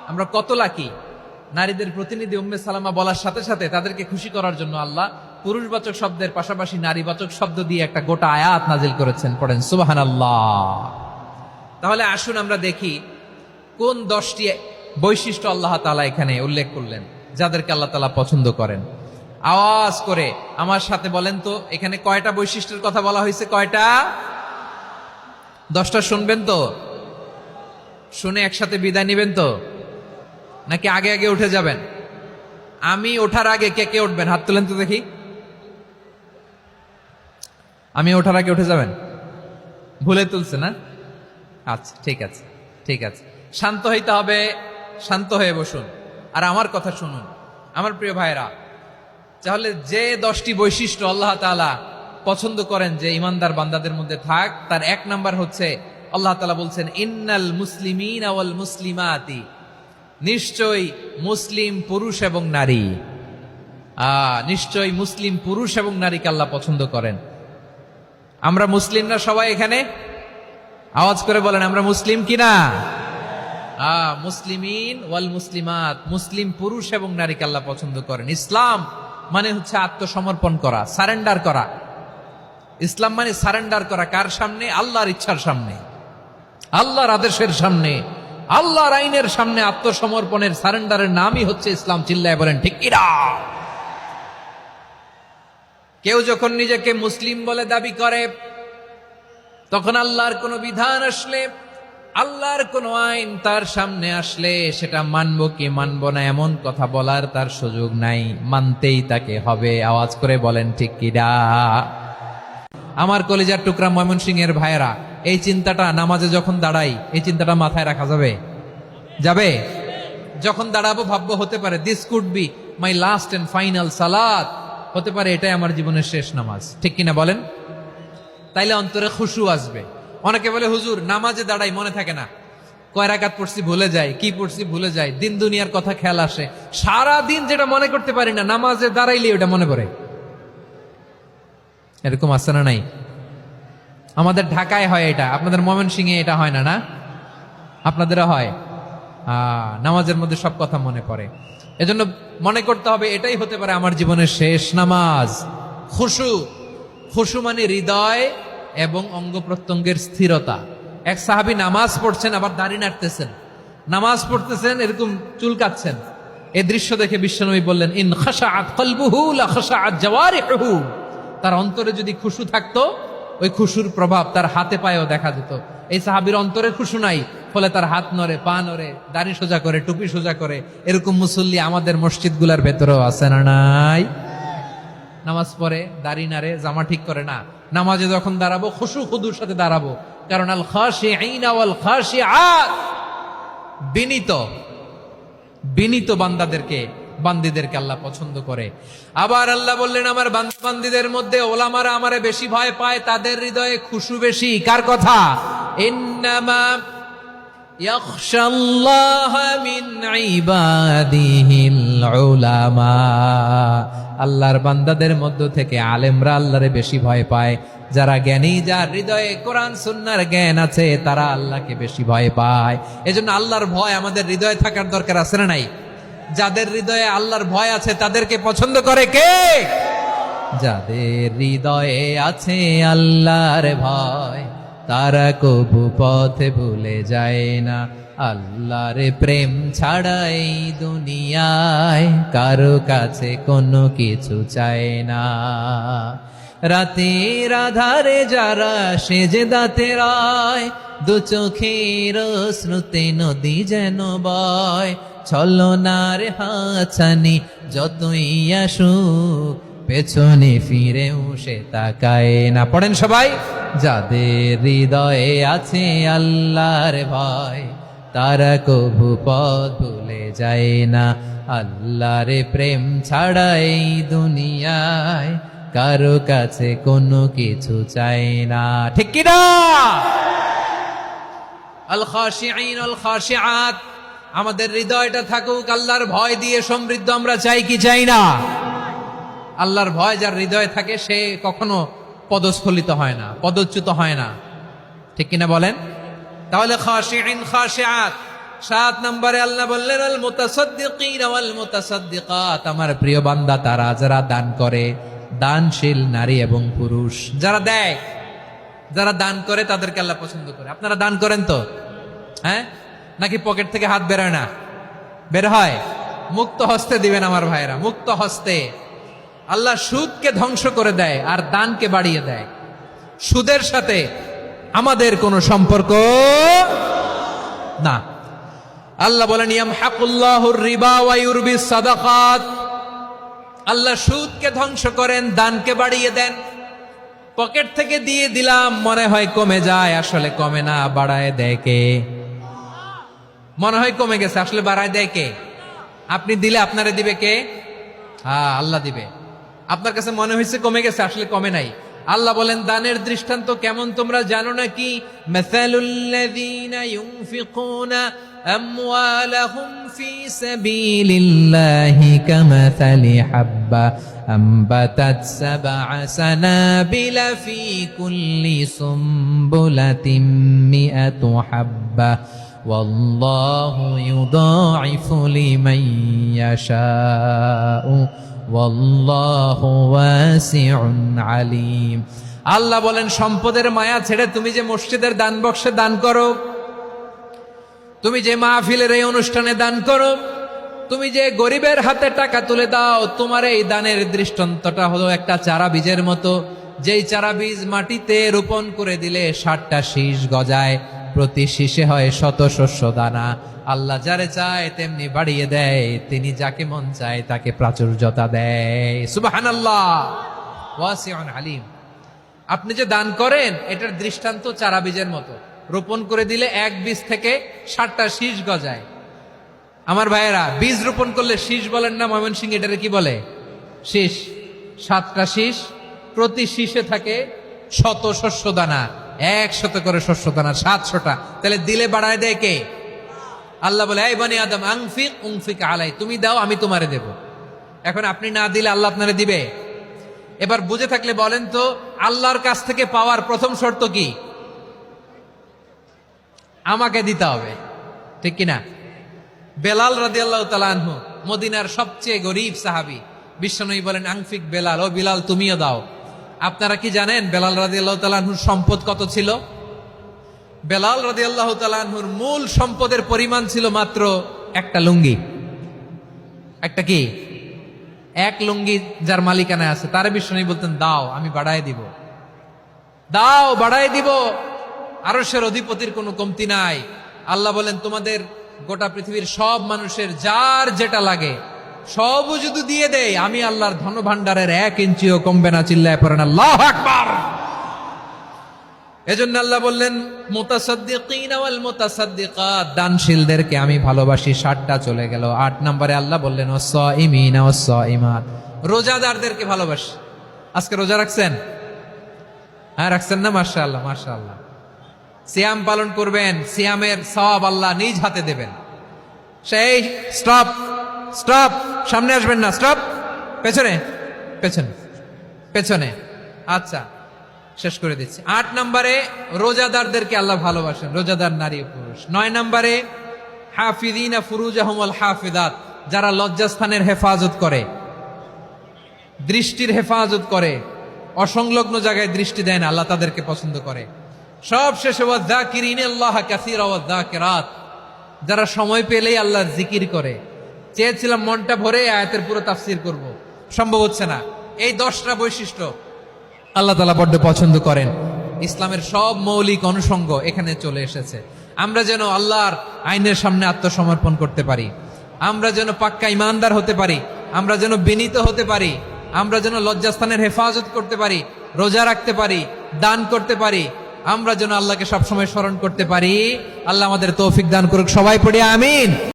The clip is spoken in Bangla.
আমরা কত লাকি। নারীদের প্রতিনিধি উম্মে সালামা বলার সাথে সাথে তাদেরকে খুশি করার জন্য আল্লাহ পুরুষবাচক শব্দের পাশাপাশি নারীবাচক শব্দ দিয়ে একটা গোটা আয়াত নাজিল করেছেন। পড়েন সুবহানাল্লাহ। তাহলে আসুন আমরা দেখি কোন 10টি বৈশিষ্ট্য আল্লাহ তাআলা এখানে উল্লেখ করলেন যাদেরকে আল্লাহ তাআলা পছন্দ করেন। আওয়াজ করে আমার সাথে বলেন তো, এখানে কয়টা বৈশিষ্ট্যের কথা বলা হয়েছে? কয়টা? 10টা শুনবেন তো? শুনে একসাথে বিদায় নেবেন তো, নাকি আগে আগে উঠে যাবেন? আমি ওঠার আগে কে কে উঠবেন? হাত তুলেন তো দেখি। আমি ওঠার আগে উঠে যাবেন? ভুলে তুলছে না? আচ্ছা, ঠিক আছে, ঠিক আছে। শান্ত হইতে হবে, শান্ত হয়ে বসুন আর আমার কথা শুনুন আমার প্রিয় ভাইরা। তাহলে যে 10টি বৈশিষ্ট্য আল্লাহ তাআলা পছন্দ করেন যে ইমানদার বান্দাদের মধ্যে থাক, তার 1 নাম্বার হচ্ছে আল্লাহ তাআলা বলছেন ইন্নাল মুসলিমিনা ওয়াল মুসলিমাতি, নিশ্চয়ই মুসলিম পুরুষ এবং নারী। নিশ্চয়ই মুসলিম পুরুষ এবং নারীকে আল্লাহ পছন্দ করেন। আমরা মুসলিম না সবাই এখানে? আওয়াজ করে বলেন আমরা মুসলিম কিনা? মুসলিমিন ওয়াল মুসলিমাত, মুসলিম পুরুষ এবং নারীকে আল্লাহ পছন্দ করেন। ইসলাম মানে হচ্ছে আত্মসমর্পণ করা, সারেন্ডার করা। ইসলাম মানে সারেন্ডার করা। কার সামনে? আল্লাহর ইচ্ছার সামনে, আল্লাহর আদেশের সামনে, আল্লাহর আইনের সামনে আত্মসমর্পণের, সারেন্ডারের নামই হচ্ছে ইসলাম। চিল্লায় বলেন ঠিক কিনা? কেউ যখন নিজেকে মুসলিম বলে দাবি করে, তখন আল্লাহর কোন বিধান আসলে, আল্লাহর কোন আইন তার সামনে আসলে সেটা মানবো কি মানবো না এমন কথা বলার তার সুযোগ নাই, মানতেই তাকে হবে। আওয়াজ করে বলেন ঠিক কিনা? আমার কলিজার টুকরা ময়মনসিংহের ভাইয়েরা, এই চিন্তাটা নামাজে যখন দাঁড়াই, এই চিন্তাটা মাথায় রাখা যাবে? যাবে? যখন দাঁড়াবো ভাববো হতে পারে this could be my last and final সালাত, হতে পারে এটাই আমার জীবনের শেষ নামাজ। ঠিক কিনা বলেন? তাইলে অন্তরে খুশু আসবে। অনেকে বলে হুজুর নামাজে দাঁড়াই মনে থাকে না, কয় রাকাত পড়ছি ভুলে যাই, কি পড়ছি ভুলে যাই, দিন দুনিয়ার কথা খেয়াল আসে, সারা দিন যেটা মনে করতে পারি না নামাজে দাঁড়াইলে ওটা মনে পড়ে। এরকম আছে না নাই? আমাদের ঢাকায় হয় এটা, আপনাদের ময়মনসিংহে এটা হয় না? না, আপনাদেরও হয়। নামাজের মধ্যে সব কথা মনে পড়ে। এজন্য মনে করতে হবে এটাই হতে পারে আমার জীবনের শেষ নামাজ। খুশু, খুশু মানে হৃদয় এবং অঙ্গ প্রত্যঙ্গের স্থিরতা। এক সাহাবী নামাজ পড়ছেন আবার দাড়ি নাড়তেছেন, নামাজ পড়তেছেন এরকম চুলকাচ্ছেন। এই দৃশ্য দেখে বিশ্বনবী বললেন ইন খাশাআত কলবুহু লা খাশাআত জাওয়ারিহুহু, তার অন্তরে যদি খুশু থাকতো ওই খুশুর প্রভাব তার হাতে পায়েও দেখা যেত। এই সাহাবীর অন্তরে খুশু নাই, ফলে তার হাত নড়ে, পা নড়ে, দাড়ি সোজা করে, টুপি সোজা করে। এরকম মুসল্লি আমাদের মসজিদগুলোর ভেতরেও আছে না নাই? নামাজ পড়ে, দাড়ি নাড়ে, জামা ঠিক করে না। নামাজে যখন দাঁড়াবো খুশু খুদুর সাথে দাঁড়াবো, কারণ আল খাশিঈনা ওয়াল খাশিআত, বিনীত বিনীত বান্দীদেরকে আল্লাহ পছন্দ করে। আবার আল্লাহ বললেন আমার বান্দীদের মধ্যে ওলামারা আমারে বেশি ভয় পায়, তাদের হৃদয়ে খুশু বেশি। কার কথা? ইন্নামা ইয়াখশাল্লাহা মিন ইবাদিহিল উলামা, আল্লাহর বান্দাদের মধ্য থেকে আলেমরা আল্লাহরে বেশি ভয় পায়। যারা জ্ঞানী, যার হৃদয়ে কোরআন সুন্নাহর জ্ঞান আছে, তারা আল্লাহকে বেশি ভয় পায়। এজন্য আল্লাহর ভয় আমাদের হৃদয়ে থাকার দরকার আছে না নাই? যাদের হৃদয়ে আল্লাহর ভয় আছে তাদেরকে পছন্দ করে কে? যাদের হৃদয়ে আছে আল্লাহর ভয়, তারা কবু পথে ভুলে যায় না। আল্লাহর প্রেম ছাড়া এই দুনিয়ায় কারো কাছে কোনো কিছু চায় না। রাতের আধারে যারা সেজদাতে রয়, দু চোখের শ্রুতে নদী যেন বয়। ছলনার হাছানি যতই আসুক, পেছনে ফিরেও সে তাকায় না। পড়েন সবাই, যাদের হৃদয়ে আছে আল্লাহর ভয়, তারা কবু পথ ভুলে যায় না। আল্লাহর প্রেম ছাড়া এই দুনিয়ায় কারো কাছে কোনো কিছু চাই না। ঠিক কি না? আল খাশিঈন আল খাশিআত, আমাদের হৃদয়টা থাকুক আল্লাহর ভয় দিয়ে সমৃদ্ধ। আমরা চাই কি চাই না? আল্লাহর ভয় যার হৃদয়ে থাকে সে কখনো পদস্খলিত হয় না, পদচ্যুত হয় না। ঠিক কিনা বলেন? তাহলে খাশিঈন খাশিআত 7 নম্বরে আল্লাহ বললেন আল মুতাসাদ্দিকিন ওয়াল মুতাসাদ্দিকাত, আমার প্রিয় বান্দা তারা যারা দান করে, দানশীল নারী এবং পুরুষ যারা দেয়, যারা দান করে তাদেরকে আল্লাহ পছন্দ করে। আপনারা দান করেন তো? হ্যাঁ, নাকি পকেট থেকে হাত বেরোয় না? বের হয়। মুক্ত হস্তে দিবেন আমার ভাইরা, মুক্ত হস্তে। আল্লাহ সুদকে ধ্বংস করে দেয় আর দানকে বাড়িয়ে দেয়। সুদের সাথে আমাদের কোনো সম্পর্ক না। আল্লাহ বলেন ইয়ামহাকুল্লাহুর রিবা ওয়া ইউরবিস সাদাকাত, আল্লাহ সুদকে ধ্বংস করেন, দানকে বাড়িয়ে দেন। পকেট থেকে দিয়ে দিলাম মনে হয় কমে যায়, আসলে কমে না, বাড়ায় দেয় কে? মনে হয় কমে গেছে, আসলে বাড়ায় দেয় কে? আপনি দিলে আপনারে দিবে কে? আল্লাহ দিবে। আপনার কাছে মনে হয়েছে কমে গেছে, আসলে কমে নাই। আল্লাহ বলেন দানের দৃষ্টান্ত কেমন তোমরা জানো নাকি? মাসালুল্লাযীনা ইউনফিকুনা আমওয়ালাহুম ফি সাবিলিল্লাহি কামাসালি হাব্বা আম্বাতাত সাবআ সানাবিলা ফি কুল্লি সুমবুলাতিন মিআতু হাব্বা ওয়াল্লাহু ইউদাঈফু লিমান ইয়াশাউ ওয়াল্লাহু ওয়াসিউন আলীম। আল্লাহ বলেন সম্পদের মায়া ছেড়ে তুমি যে মসজিদের দান বক্সে দান করো, তুমি যে মাহফিলের এই অনুষ্ঠানে দান করো, তুমি যে গরিবের হাতে টাকা তুলে দাও, তোমার এই দানের দৃষ্টান্তটা হলো একটা চারা বীজের মতো। যেই চারা বীজ মাটিতে রোপণ করে দিলে 60টা শীষ গজায়, প্রতি শীষে হয় শত শস্য দানা। আল্লাহ যারে চায় তেমনি বাড়িয়ে দেয়, তিনি যাকে মন চায় তাকে প্রাচুর্যতা দেয়। সুবহানাল্লাহ, ওয়াসিউন আলীম। আপনি যে দান করেন এটার দৃষ্টান্ত চারা বীজের মতো, রোপণ করে দিলে এক বীজ থেকে 60টা শীষ গজায়। আমার ভাইয়েরা, বীজ রোপণ করলে শীষ বলেন না, ময়মনসিংহ এটারে কি বলে? শীষ। 7টা শীষ, প্রতি শীষে থাকে শত শস্য দানা, 100 করে শস্য দানা, 700টা। তাহলে দিলে বাড়ায় দেয় কে? আল্লাহ বলে এই বনি আদম আনফিক উনফিক আলাই, তুমি দাও আমি তোমারে দেব। এখন আপনি না দিলে আল্লাহ আপনারে দিবে? এবার বুঝে থাকলে বলেন তো, আল্লাহর কাছ থেকে পাওয়ার প্রথম শর্ত কি? আমাকে দিতে হবে, ঠিক কিনা? বেলাল রাদিয়াল্লাহু তাআলা আনহু, মদিনার সবচেয়ে গরীব সাহাবী, বিশ্বনবী বলেন আনফিক বেলাল, ও বিলাল তুমিও দাও। আপনারা কি জানেন বেলাল রাদিয়াল্লাহু তাআলা আনহুর সম্পদ কত ছিল? বেলাল রাদিয়াল্লাহু তাআলা আনহুর মূল সম্পদের পরিমাণ ছিল মাত্র একটা লুঙ্গি। একটা কি? এক লুঙ্গি যার মালিকানায় আছে, তারে বিশ্বনবী বলতেন দাও আমি বাড়ায় দিব, দাও বাড়ায় দিব। আরশের অধিপতির কোনো কমতি নাই। আল্লাহ বলেন তোমাদের গোটা পৃথিবীর সব মানুষের যার যেটা লাগে সবও যদি দিয়ে দেয়, আমি আল্লাহর ধন ভাণ্ডারের 1 ইঞ্চিও কমবে না। চিল্লায় পড়েন আল্লাহু আকবার। এজন্য আল্লাহ বললেন মুতাসাদ্দিকিন ওয়াল মুতাসাদ্দিকাত, দানশীলদেরকে আমি ভালোবাসি। 7টা চলে গেল। 8 নম্বরে আল্লাহ বললেন ওয়াস-সাইমিন ওয়াস-সাইমাত, রোজাদারদেরকে ভালোবাসি। আজকে রোজা রাখছেন? হ্যাঁ রাখছেন না? মাশাআল্লাহ মাশাআল্লাহ। সিয়াম পালন করবেন, সিয়ামের সওয়াব আল্লাহ নিজ হাতে দেবেন। সেই স্টপ স্টপ, সামনে আসবেন না, স্টপ, পেছনে পেছনে পেছনে। আচ্ছা শেষ করে দিচ্ছি। 8 নম্বরে রোজাদারদেরকে আল্লাহ ভালোবাসেন, রোজাদার নারী ও পুরুষ। 9 নম্বরে হাফিযিনা ফুরুজাহুম ওয়াল হাফিযাত, যারা লজ্জাস্থানের হেফাজত করে, দৃষ্টির হেফাজত করে, অসংলগ্ন জায়গায় দৃষ্টি দেয় না, আল্লাহ তাদেরকে পছন্দ করে। সব শেষে ওয়াযাকিরিনাল্লাহ কাসীরা ওয়াযাকিরাত, যারা সময় পেলেই আল্লাহর জিকির করে। চেয়েছিলাম মনটা ভরে আয়াতের পুরো তাফসীর করব, সম্ভব হচ্ছে না। এই 10টা বৈশিষ্ট্য আল্লাহ তাআলা বড্ড পছন্দ করেন। ইসলামের সব মৌলিক অনুষঙ্গ এখানে চলে এসেছে। আমরা যেন আল্লাহর আইনের সামনে আত্মসমর্পণ করতে পারি, আমরা যেন পাক্কা ইমানদার হতে পারি, আমরা যেন বিনীত হতে পারি, আমরা যেন লজ্জাস্থানের হেফাজত করতে পারি, রোজা রাখতে পারি, দান করতে পারি, আমরা যেন আল্লাহকে সবসময় স্মরণ করতে পারি। আল্লাহ আমাদের তৌফিক দান করুক। সবাই পড়ি আমিন।